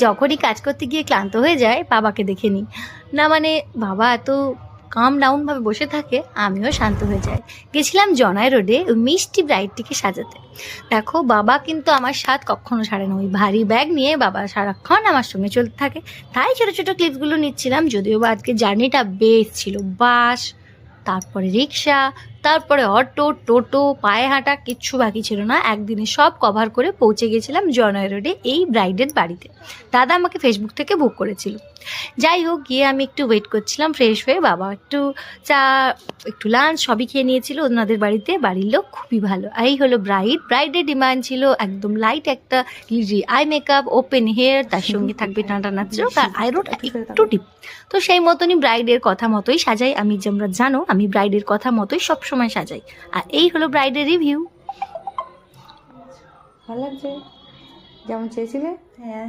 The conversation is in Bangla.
যখনই কাজ করতে গিয়ে ক্লান্ত হয়ে যায় বাবাকে দেখে নিই না, মানে বাবা এত কাম ডাউন ভাবে বসে থাকে, আমিও শান্ত হয়ে যাই। গেছিলাম জনাই রোডে ওই মিষ্টি ব্রাইডটিকে সাজাতে। দেখো বাবা কিন্তু আমার সাথ কখনো ছাড়ে না, ওই ভারী ব্যাগ নিয়ে বাবা সারাক্ষণ আমার সঙ্গে চলতে থাকে। তাই ছোটো ছোটো ক্লিপসগুলো নিচ্ছিলাম, যদিও বা আজকে জার্নিটা বেশ ছিল। বাস, তারপরে রিক্সা, তারপরে অটো, টোটো, পায়ে হাঁটা, কিচ্ছু বাকি ছিল না। একদিনে সব কভার করে পৌঁছে গেছিলাম জনয় রোডে এই ব্রাইডের বাড়িতে। দাদা আমাকে ফেসবুক থেকে বুক করেছিল। যাই হোক, গিয়ে আমি একটু ওয়েট করছিলাম ফ্রেশ হয়ে। বাবা একটু চা, একটু লাঞ্চ সবই খেয়ে নিয়েছিল ওনাদের বাড়িতে। বাড়ির লোক খুবই ভালো। এই হলো ব্রাইড। ব্রাইডের ডিমান্ড ছিল একদম লাইট একটা আই মেকআপ, ওপেন হেয়ার, তার সঙ্গে থাকবে টানা নাচক আর আইরোটা একটু ডিপ। তো সেই মতনই ব্রাইডের কথা মতোই সাজাই আমি। তোমরা জানো আমি ব্রাইডের কথা মতোই সবসময় সাজাই। আর এই হলো ব্রাইডের রিভিউ। ভালো লাগছে যেমন চেয়েছিলে? হ্যাঁ।